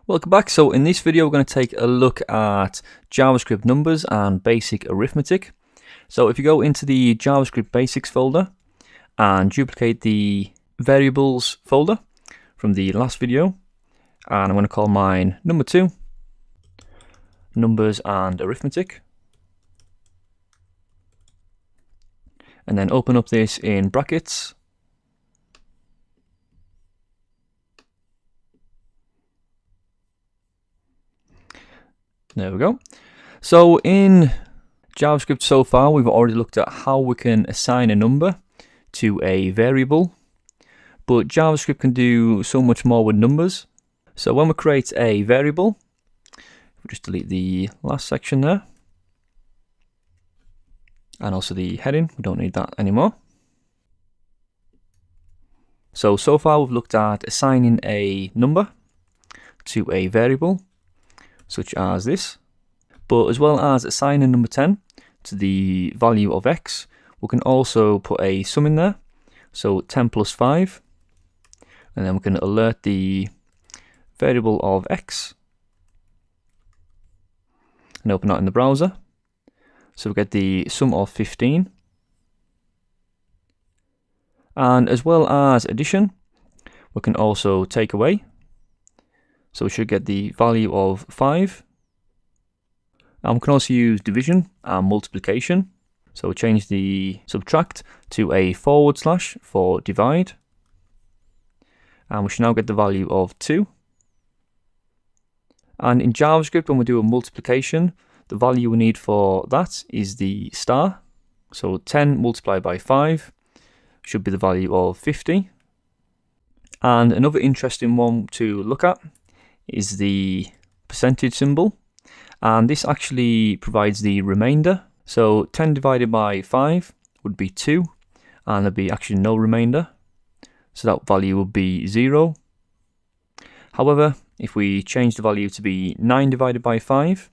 Welcome back. So in this video we're going to take a look at JavaScript numbers and basic arithmetic. So if you go into the JavaScript basics folder and duplicate the variables folder from the last video, and I'm going to call mine number 2, numbers and arithmetic, and then open up this in brackets. There we go. So in JavaScript so far, we've already looked at how we can assign a number to a variable, but JavaScript can do so much more with numbers. So when we create a variable, we'll just delete the last section there, and also the heading, we don't need that anymore. So far we've looked at assigning a number to a variable, such as this, but as well as assigning number 10 to the value of x, we can also put a sum in there, so 10 plus 5, and then we can alert the variable of x and open that in the browser. So we get the sum of 15, and as well as addition, we can also take away. So we should get the value of 5. And we can also use division and multiplication. So we'll change the subtract to a / for divide. And we should now get the value of 2. And in JavaScript, when we do a multiplication, the value we need for that is the star. So 10 multiplied by 5 should be the value of 50. And another interesting one to look at is the percentage symbol, and this actually provides the remainder. So 10 divided by 5 would be 2, and there'd be actually no remainder, so that value would be 0. However, if we change the value to be 9 divided by 5,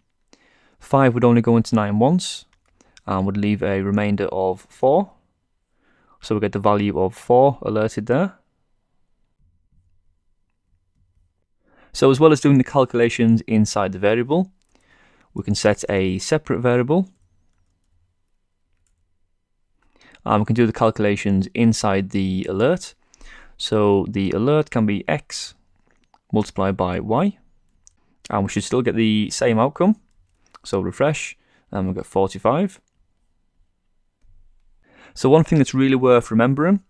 5 would only go into 9 once and would leave a remainder of 4, so we get the value of 4 alerted there. So as well as doing the calculations inside the variable, we can set a separate variable, and we can do the calculations inside the alert. So the alert can be x multiplied by y, and we should still get the same outcome. So refresh, and we'll get 45. So one thing that's really worth remembering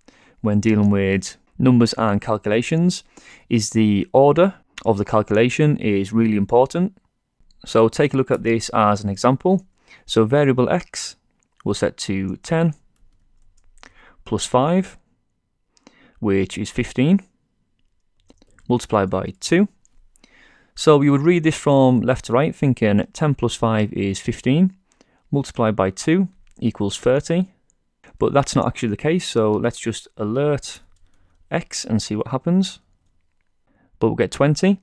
when dealing with numbers and calculations is the order of the calculation is really important. So take a look at this as an example. So variable x we'll set to 10 plus 5, which is 15, multiplied by 2. So you would read this from left to right thinking 10 plus 5 is 15, multiplied by 2 equals 30, but that's not actually the case. So let's just alert x and see what happens. But we'll get 20,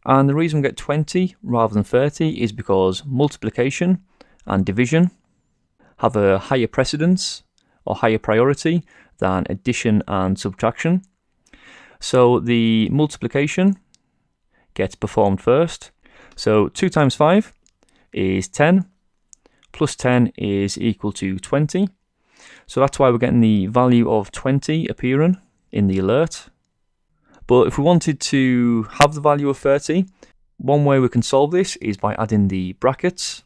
and the reason we get 20 rather than 30 is because multiplication and division have a higher precedence or higher priority than addition and subtraction. So the multiplication gets performed first. So 2 times 5 is 10, plus 10 is equal to 20. So that's why we're getting the value of 20 appearing in the alert. But if we wanted to have the value of 30, one way we can solve this is by adding the brackets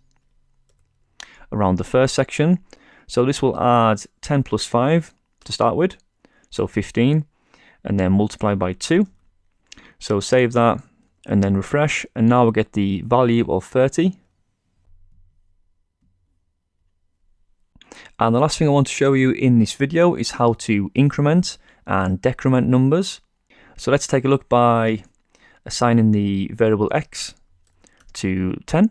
around the first section. So this will add 10 plus 5 to start with, so 15, and then multiply by 2. So save that and then refresh, and now we'll get the value of 30. And the last thing I want to show you in this video is how to increment and decrement numbers. So let's take a look by assigning the variable x to 10.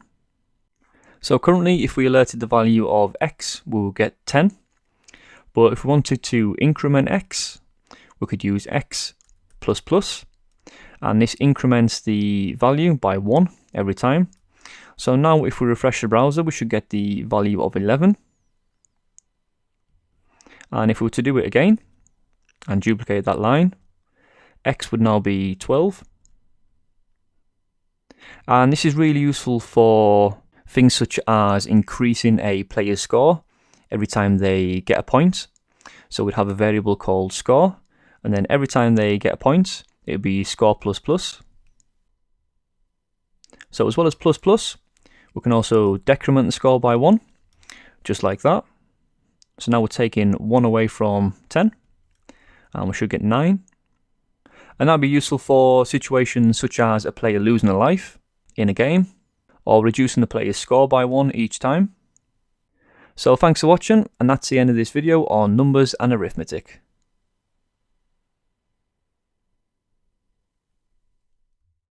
So currently, if we alerted the value of x, we'll get 10. But if we wanted to increment x, we could use x plus plus, and this increments the value by 1 every time. So now if we refresh the browser, we should get the value of 11. And if we were to do it again and duplicate that line, x would now be 12. And this is really useful for things such as increasing a player's score every time they get a point. So we'd have a variable called score, and then every time they get a point, it would be score plus plus. So as well as plus plus, we can also decrement the score by 1, just like that. So now we're taking 1 away from 10, and we should get 9. And that'd be useful for situations such as a player losing a life in a game, or reducing the player's score by 1 each time. So thanks for watching, and that's the end of this video on numbers and arithmetic.